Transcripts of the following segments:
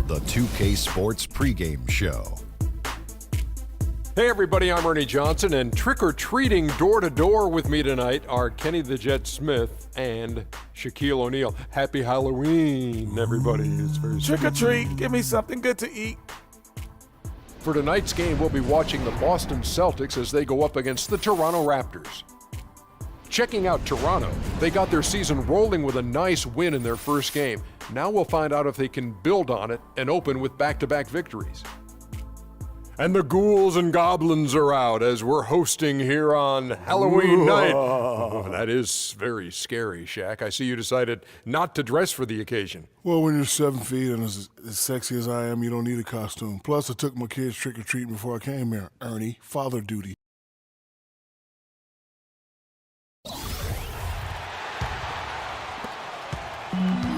the 2K Sports pregame show. Hey everybody, I'm Ernie Johnson, and trick-or-treating door-to-door with me tonight are Kenny the Jet Smith and Shaquille O'Neal. Happy Halloween, everybody. It's very Trick-or-treat, give me something good to eat. For tonight's game, we'll be watching the Boston Celtics as they go up against the Toronto Raptors. Checking out Toronto, they got their season rolling with a nice win in their first game. Now we'll find out if they can build on it and open with back-to-back victories. And the ghouls and goblins are out as we're hosting here on Halloween night. Oh, that is very scary, Shaq. I see you decided not to dress for the occasion. Well, when you're 7 feet and as sexy as I am, you don't need a costume. Plus, I took my kids trick-or-treating before I came here. Ernie, father duty.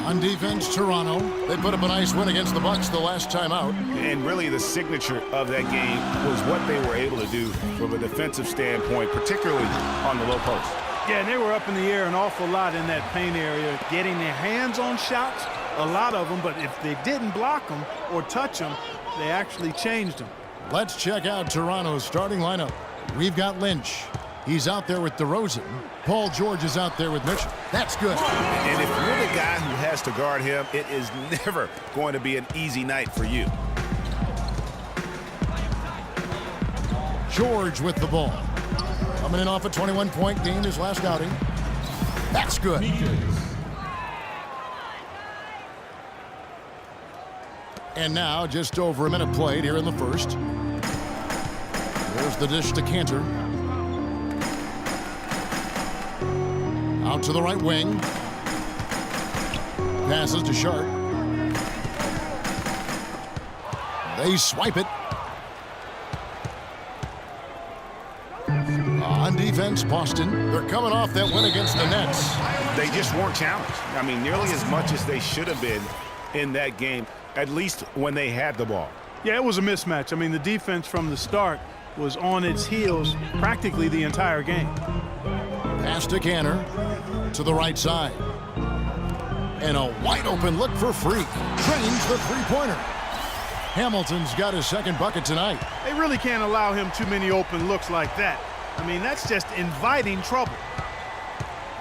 On defense, Toronto. They put up a nice win against the Bucks the last time out. And really the signature of that game was what they were able to do from a defensive standpoint, particularly on the low post. Yeah, and they were up in the air an awful lot in that paint area, getting their hands on shots, a lot of them, but if they didn't block them or touch them, they actually changed them. Let's check out Toronto's starting lineup. We've got Lynch. He's out there with DeRozan. Paul George is out there with Mitchell. That's good. And if you're the guy who has to guard him, it is never going to be an easy night for you. George with the ball. Coming in off a 21-point game his last outing. That's good. And now just over a minute played here in the first. There's the dish to Cantor. Out to the right wing. Passes to Sharp. They swipe it. On defense, Boston. They're coming off that win against the Nets. They just weren't challenged. I mean, nearly as much as they should have been in that game, at least when they had the ball. Yeah, it was a mismatch. I mean, the defense from the start was on its heels practically the entire game. Pass to Cantor to the right side. And a wide open look for Freak. Drains the three-pointer. Hamilton's got his second bucket tonight. They really can't allow him too many open looks like that. I mean, that's just inviting trouble.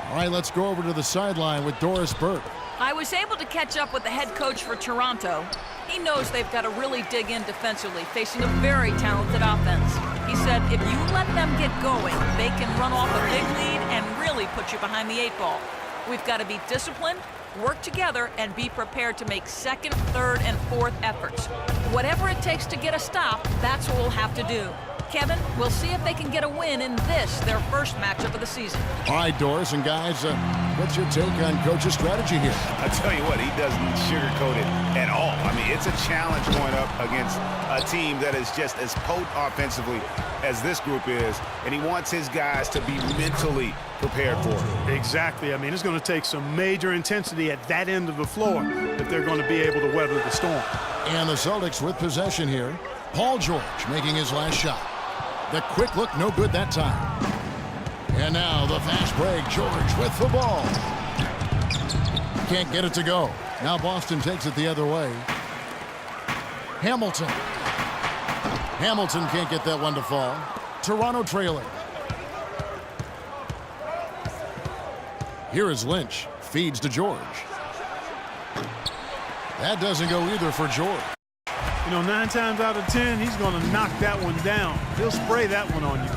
All right, let's go over to the sideline with Doris Burke. I was able to catch up with the head coach for Toronto. He knows they've got to really dig in defensively, facing a very talented offense. He said if you let them get going, they can run off a big lead and really put you behind the 8 ball. We've got to be disciplined, work together, and be prepared to make second, third, and fourth efforts. Whatever it takes to get a stop, that's what we'll have to do. Kevin, we'll see if they can get a win in this, their first matchup of the season. All right, Doris, and guys, what's your take on Coach's strategy here? I tell you what, he doesn't sugarcoat it at all. I mean, it's a challenge going up against a team that is just as potent offensively as this group is, and he wants his guys to be mentally prepared for it. Exactly. I mean, it's going to take some major intensity at that end of the floor if they're going to be able to weather the storm. And the Celtics with possession here. Paul George making his last shot. The quick look, no good that time. And now the fast break. George with the ball. Can't get it to go. Now Boston takes it the other way. Hamilton. Hamilton can't get that one to fall. Toronto trailing. Here is Lynch. Feeds to George. That doesn't go either for George. You know, 9 times out of 10, he's going to knock that one down. He'll spray that one on you.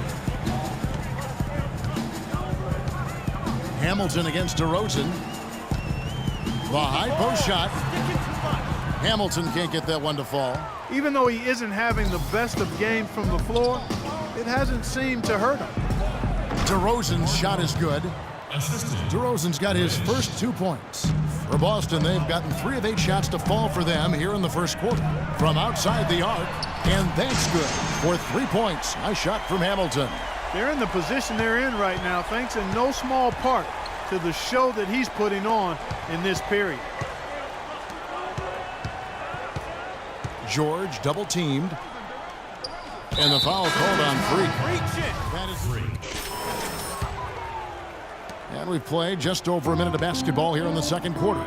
Hamilton against DeRozan. The high post shot. Hamilton can't get that one to fall. Even though he isn't having the best of games from the floor, it hasn't seemed to hurt him. DeRozan's shot is good. DeRozan's got his first 2 points. For Boston, they've gotten 3 of 8 shots to fall for them here in the first quarter. From outside the arc, and that's good for 3 points. Nice shot from Hamilton. They're in the position they're in right now, thanks in no small part to the show that he's putting on in this period. George double teamed. And the foul called on Freak. That is Freak. And we've played just over a minute of basketball here in the second quarter.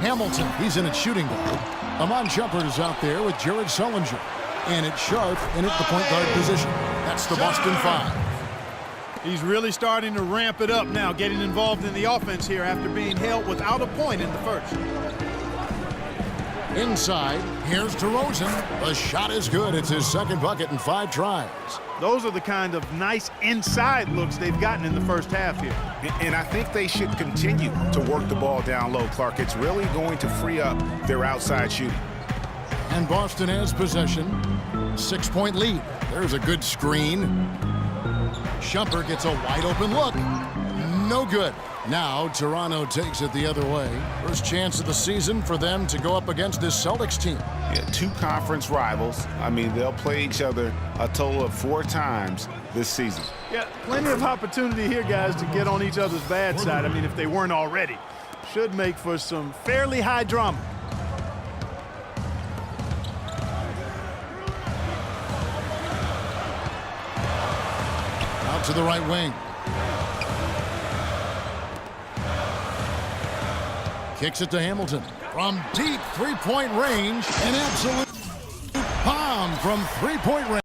Hamilton, he's in at shooting guard. Amon Shumpert is out there with Jared Sullinger. And it's Sharp in at the point guard position. That's the Boston 5. He's really starting to ramp it up now, getting involved in the offense here after being held without a point in the first. Inside, here's DeRozan. The shot is good. It's his second bucket in 5 tries. Those are the kind of nice inside looks they've gotten in the first half here. And I think they should continue to work the ball down low, Clark. It's really going to free up their outside shooting. And Boston has possession. 6-point lead. There's a good screen. Shumpert gets a wide open look. No good. Now Toronto takes it the other way. First chance of the season for them to go up against this Celtics team. Yeah, 2 conference rivals. I mean, they'll play each other a total of 4 times this season. Yeah, plenty of opportunity here, guys, to get on each other's bad side. I mean, if they weren't already. Should make for some fairly high drama. Out to the right wing. Kicks it to Hamilton. From deep 3-point range, an absolute bomb from 3-point range.